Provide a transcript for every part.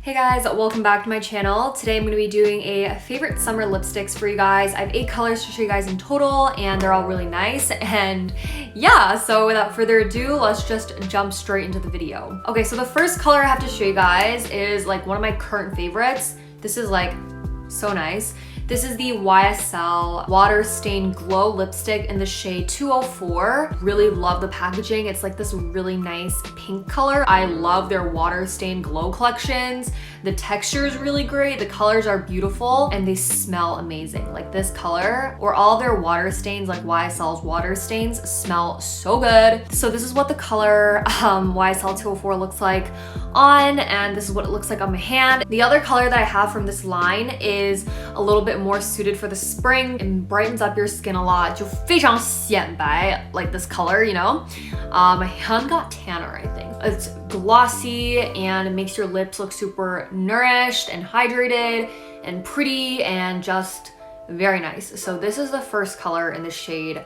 Hey guys, welcome back to my channel. Today I'm going to be doing a favorite summer lipsticks for you guys. I have 8 colors to show you guys in total and they're all really nice. And yeah, so without further ado, let's just jump straight into the video. Okay, so the first color I have to show you guys is like one of my current favorites. This is like so nice. This is the YesStyle Water Stain Glow Lipstick in the shade 204. Really love the packaging. It's like this really nice pink color. I love their Water Stain Glow collections. The texture is really great. The colors are beautiful and they smell amazing. Like this color or all their water stains, like YesStyle's water stains, smell so good. So this is what the color YesStyle 204 looks like on, and this is what it looks like on my hand. The other color that I have from this line is a little bit more suited for the spring. It brightens up your skin a lot. 就非常显白, like this color, you know? My hand got tanner, I think. It's glossy and it makes your lips look super nourished and hydrated and pretty and just very nice. So this is the first color in the shade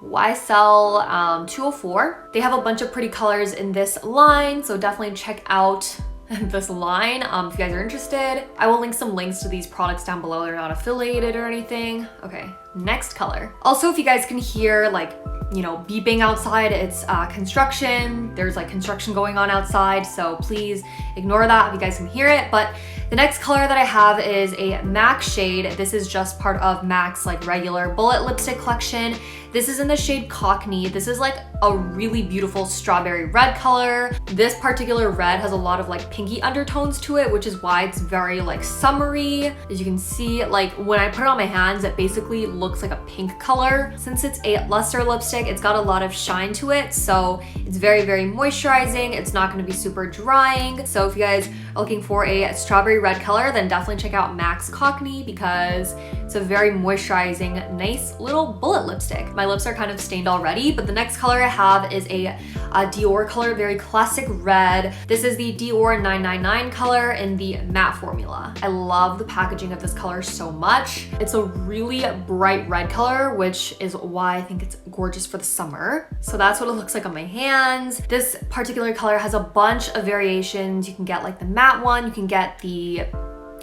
YesStyle 204. They have a bunch of pretty colors in this line, so definitely check out this line if you guys are interested. I will link some links to these products down below. They're not affiliated or anything. Okay, next color. Also, if you guys can hear like, you know, beeping outside, it's construction. There's like construction going on outside, so please ignore that if you guys can hear it. But the next color that I have is a MAC shade. This is just part of MAC's like regular bullet lipstick collection. This is in the shade Cockney. This is like a really beautiful strawberry red color. This particular red has a lot of like pinky undertones to it, which is why it's very like summery. As you can see, like when I put it on my hands, it basically looks like a pink color. Since it's a luster lipstick, it's got a lot of shine to it, so it's very, very moisturizing. It's not going to be super drying. So if you guys are looking for a strawberry red color, then definitely check out MAC's Cockney because it's a very moisturizing, nice little bullet lipstick. My lips are kind of stained already, but the next color I have is a Dior color, very classic red. This is the Dior 999 color in the matte formula. I love the packaging of this color so much. It's a really bright red color, which is why I think it's gorgeous for the summer. So that's what it looks like on my hands. This particular color has a bunch of variations. You can get like the matte one, you can get the,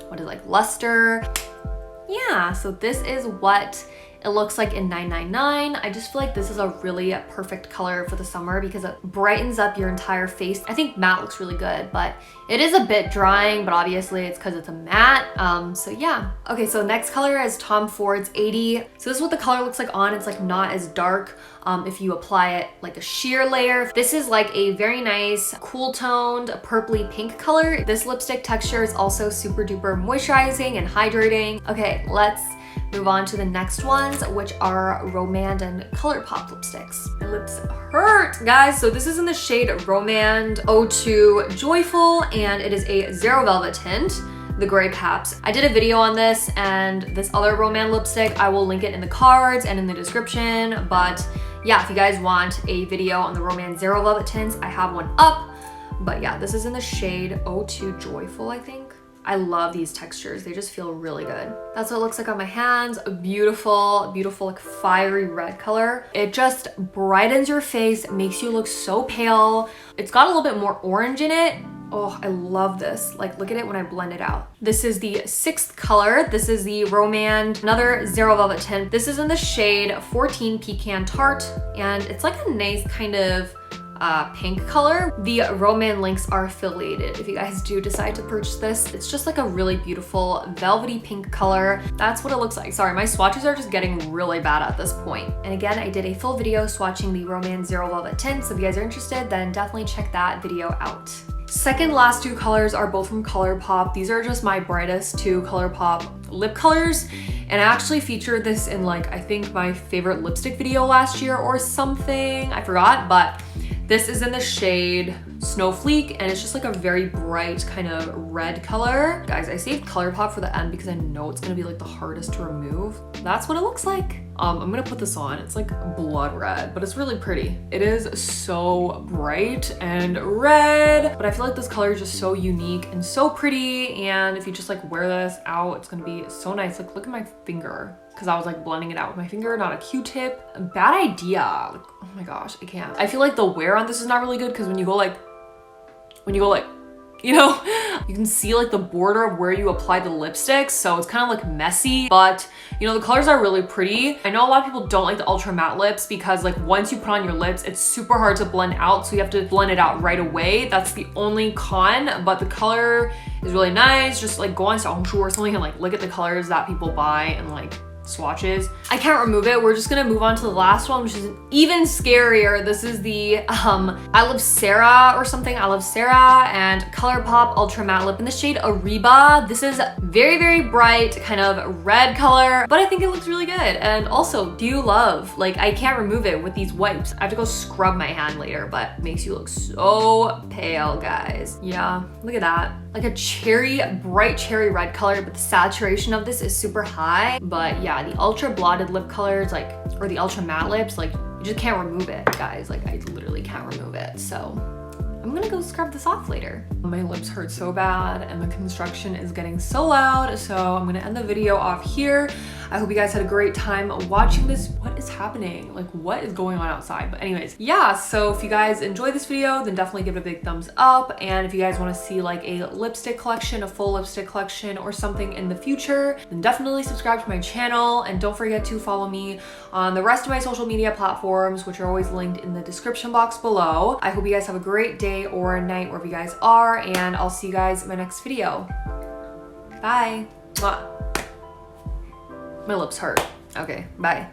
what is it, like luster. Yeah, so this is what it looks like in 999. I just feel like this is a really perfect color for the summer because it brightens up your entire face. I think matte looks really good, but it is a bit drying, but obviously it's because it's a matte. So yeah. Okay, so next color is Tom Ford's 80. So this is what the color looks like on. It's like not as dark if you apply it like a sheer layer. This is like a very nice cool toned purpley pink color. This lipstick texture is also super duper moisturizing and hydrating. Okay, let's move on to the next ones, which are Romand and ColourPop lipsticks. My lips hurt, guys. So this is in the shade Romand 02 Joyful, and it is a Zero Velvet tint, the gray caps. I did a video on this and this other Romand lipstick. I will link it in the cards and in the description. But yeah, if you guys want a video on the Romand Zero Velvet tints, I have one up. But yeah, this is in the shade 02 Joyful, I think. I love these textures. They just feel really good. That's what it looks like on my hands. A beautiful, beautiful, like fiery red color. It just brightens your face, makes you look so pale. It's got a little bit more orange in it. Oh, I love this. Like, look at it when I blend it out. This is the 6th color. This is the Romand, another Zero Velvet tint. This is in the shade 14 Pecan Tart, and it's like a nice kind of pink color. The Romand links are affiliated if you guys do decide to purchase this. It's just like a really beautiful velvety pink color. That's what it looks like. Sorry, my swatches are just getting really bad at this point. And again, I did a full video swatching the Romand Zero Velvet tint, so if you guys are interested, then definitely check that video out. Second last 2 colors are both from ColourPop. These are just my brightest 2 ColourPop lip colors. And I actually featured this in like, I think my favorite lipstick video last year or something. I forgot, but this is in the shade Snowflake, and it's just like a very bright kind of red color. Guys, I saved ColourPop for the end because I know it's gonna be like the hardest to remove. That's what it looks like. I'm gonna put this on. It's like blood red, but it's really pretty. It is so bright and red, but I feel like this color is just so unique and so pretty. And if you just like wear this out, it's gonna be so nice. Like, look at my finger, because I was like blending it out with my finger, not a Q-tip. Bad idea. Like, oh my gosh, I can't. I feel like the wear on this is not really good because when you go like you know? You can see like the border of where you apply the lipstick, so it's kind of like messy, but you know, the colors are really pretty. I know a lot of people don't like the ultra matte lips because like once you put on your lips, it's super hard to blend out, so you have to blend it out right away. That's the only con, but the color is really nice. Just like go on Xiaohongshu or something and like look at the colors that people buy and like swatches. I can't remove it. We're just gonna move on to the last one, which is even scarier. This is the I Love Sarah or something. I Love Sarah and ColourPop Ultra Matte Lip in the shade Ariba. This is very, very bright, kind of red color, but I think it looks really good. And also, do you love, like, I can't remove it with these wipes. I have to go scrub my hand later, but it makes you look so pale, guys. Yeah, look at that. Like a cherry, bright cherry red color, but the saturation of this is super high. But yeah, the ultra blotted lip colors, like, or the ultra matte lips, like, you just can't remove it, guys. Like, I literally can't remove it. So I'm gonna go scrub this off later. My lips hurt so bad and the construction is getting so loud, so I'm gonna end the video off here. I hope you guys had a great time watching this. What is happening? Like, what is going on outside? But anyways, yeah, so if you guys enjoyed this video, then definitely give it a big thumbs up. And if you guys wanna see like a lipstick collection, a full lipstick collection or something in the future, then definitely subscribe to my channel. And don't forget to follow me on the rest of my social media platforms, which are always linked in the description box below. I hope you guys have a great day or night wherever you guys are, and I'll see you guys in my next video. Bye. Mwah. My lips hurt. Okay, bye.